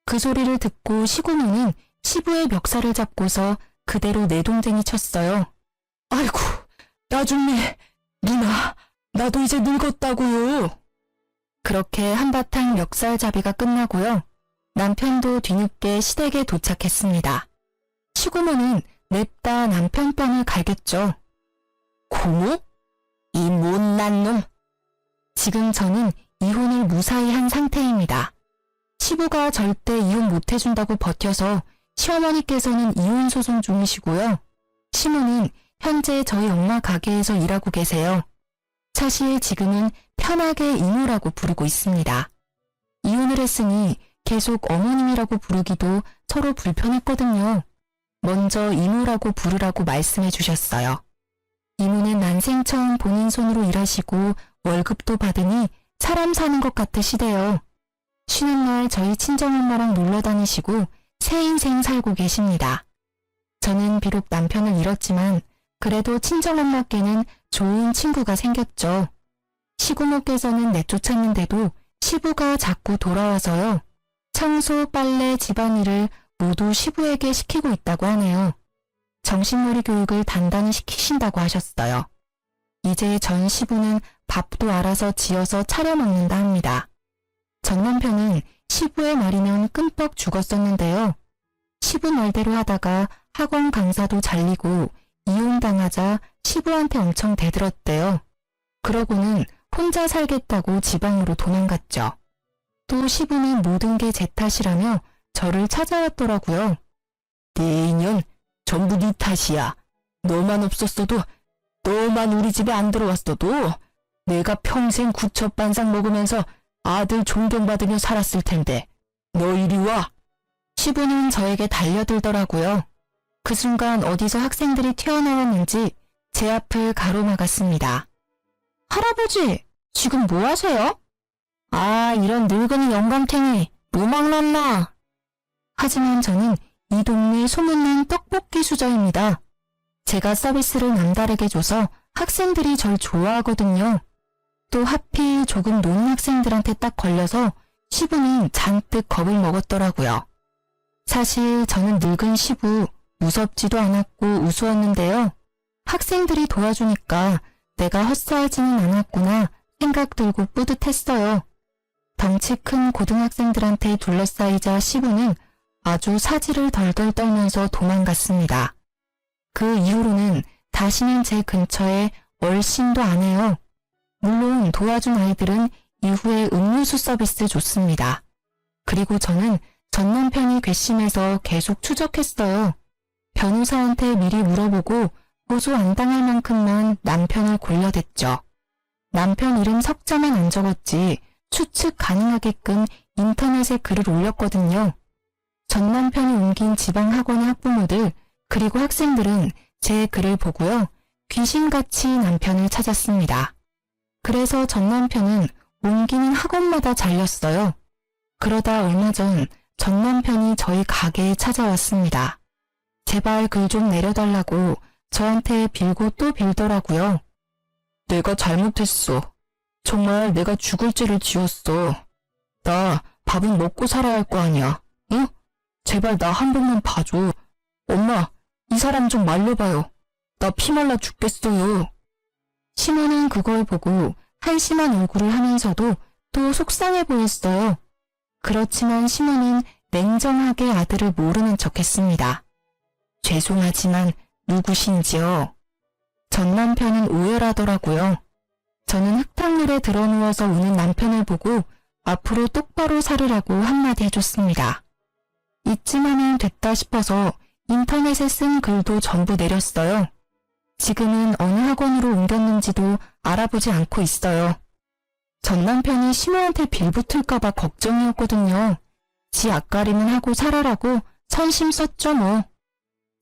그 소리를 듣고 시구모는 시부의 멱살을 잡고서 그대로 내동댕이 쳤어요. 아이고, 나중에 누나, 나도 이제 늙었다고요. 그렇게 한바탕 멱살잡이가 끝나고요. 남편도 뒤늦게 시댁에 도착했습니다. 시구모는 냅다 남편 뺨을 갈겼죠. 고모? 이 못난 놈. 지금 저는 이혼을 무사히 한 상태입니다. 시부가 절대 이혼 못해준다고 버텨서 시어머니께서는 이혼 소송 중이시고요. 시모는 현재 저희 엄마 가게에서 일하고 계세요. 사실 지금은 편하게 이모라고 부르고 있습니다. 이혼을 했으니 계속 어머님이라고 부르기도 서로 불편했거든요. 먼저 이모라고 부르라고 말씀해 주셨어요. 이모는 난생 처음 본인 손으로 일하시고 월급도 받으니 사람 사는 것 같으시대요. 쉬는 날 저희 친정엄마랑 놀러 다니시고 새 인생 살고 계십니다. 저는 비록 남편을 잃었지만 그래도 친정엄마께는 좋은 친구가 생겼죠. 시구모께서는 내쫓았는데도 시부가 자꾸 돌아와서요. 청소, 빨래, 집안일을 모두 시부에게 시키고 있다고 하네요. 정신머리 교육을 단단히 시키신다고 하셨어요. 이제 전 시부는 밥도 알아서 지어서 차려 먹는다 합니다. 전 남편은 시부의 말이면 끔뻑 죽었었는데요. 시부 말대로 하다가 학원 강사도 잘리고 이혼당하자 시부한테 엄청 대들었대요. 그러고는 혼자 살겠다고 지방으로 도망갔죠. 또 시부는 모든 게 제 탓이라며 저를 찾아왔더라고요. 네 인연 전부 네 탓이야. 너만 없었어도, 너만 우리 집에 안 들어왔어도 내가 평생 구첩반상 먹으면서 아들 존경받으며 살았을 텐데 너 이리 와. 시부는 저에게 달려들더라고요. 그 순간 어디서 학생들이 튀어나왔는지 제 앞을 가로막았습니다. 할아버지, 지금 뭐 하세요? 아, 이런 늙은이 영감탱이, 노망났나? 하지만 저는 이 동네 소문난 떡볶이 수저입니다. 제가 서비스를 남다르게 줘서 학생들이 절 좋아하거든요. 또 하필 조금 노는 학생들한테 딱 걸려서 시부는 잔뜩 겁을 먹었더라고요. 사실 저는 늙은 시부 무섭지도 않았고 우스웠는데요. 학생들이 도와주니까 내가 헛살지는 않았구나 생각 들고 뿌듯했어요. 덩치 큰 고등학생들한테 둘러싸이자 시부는 아주 사지를 덜덜 떨면서 도망갔습니다. 그 이후로는 다시는 제 근처에 얼씬도 안 해요. 물론 도와준 아이들은 이후에 음료수 서비스 줬습니다. 그리고 저는 전 남편이 괘씸해서 계속 추적했어요. 변호사한테 미리 물어보고 고소 안 당할 만큼만 남편을 골려댔죠. 남편 이름 석자만 안 적었지 추측 가능하게끔 인터넷에 글을 올렸거든요. 전 남편이 옮긴 지방학원의 학부모들 그리고 학생들은 제 글을 보고요. 귀신같이 남편을 찾았습니다. 그래서 전 남편은 옮기는 학원마다 잘렸어요. 그러다 얼마 전 남편이 저희 가게에 찾아왔습니다. 제발 글 좀 내려달라고 저한테 빌고 또 빌더라고요. 내가 잘못했어. 정말 내가 죽을 죄를 지었어. 나 밥은 먹고 살아야 할 거 아니야. 응? 제발 나 한 번만 봐줘. 엄마, 이 사람 좀 말려봐요. 나 피말라 죽겠어요. 시모는 그걸 보고 한심한 얼굴을 하면서도 또 속상해 보였어요. 그렇지만 시모는 냉정하게 아들을 모르는 척했습니다. 죄송하지만 누구신지요? 전 남편은 오열하더라고요. 저는 흙탕물에 드러누워서 우는 남편을 보고 앞으로 똑바로 살으라고 한마디 해줬습니다. 이쯤 하면 됐다 싶어서 인터넷에 쓴 글도 전부 내렸어요. 지금은 어느 학원으로 옮겼는지도 알아보지 않고 있어요. 전 남편이 신우한테 빌붙을까봐 걱정이었거든요. 지 앞가림은 하고 살아라고 선심 썼죠 뭐.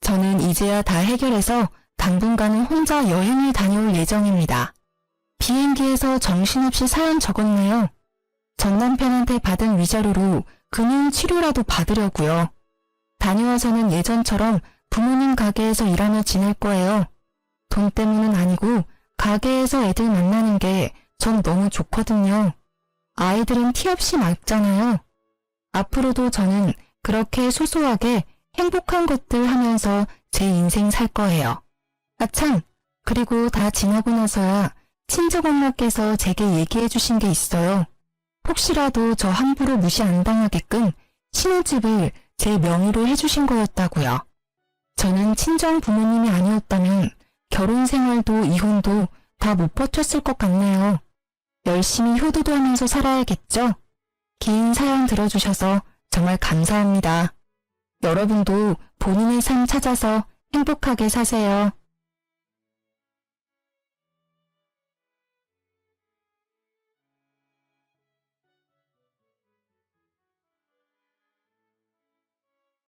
저는 이제야 다 해결해서 당분간은 혼자 여행을 다녀올 예정입니다. 비행기에서 정신없이 사연 적었네요. 전 남편한테 받은 위자료로 금융 치료라도 받으려고요. 다녀와서는 예전처럼 부모님 가게에서 일하며 지낼 거예요. 돈 때문은 아니고 가게에서 애들 만나는 게 전 너무 좋거든요. 아이들은 티 없이 맑잖아요. 앞으로도 저는 그렇게 소소하게 행복한 것들 하면서 제 인생 살 거예요. 아참, 그리고 다 지나고 나서야 친정엄마께서 제게 얘기해 주신 게 있어요. 혹시라도 저 함부로 무시 안 당하게끔 신혼집을 제 명의로 해주신 거였다고요. 저는 친정 부모님이 아니었다면 결혼 생활도 이혼도 다 못 버텼을 것 같네요. 열심히 효도도 하면서 살아야겠죠? 긴 사연 들어주셔서 정말 감사합니다. 여러분도 본인의 삶 찾아서 행복하게 사세요.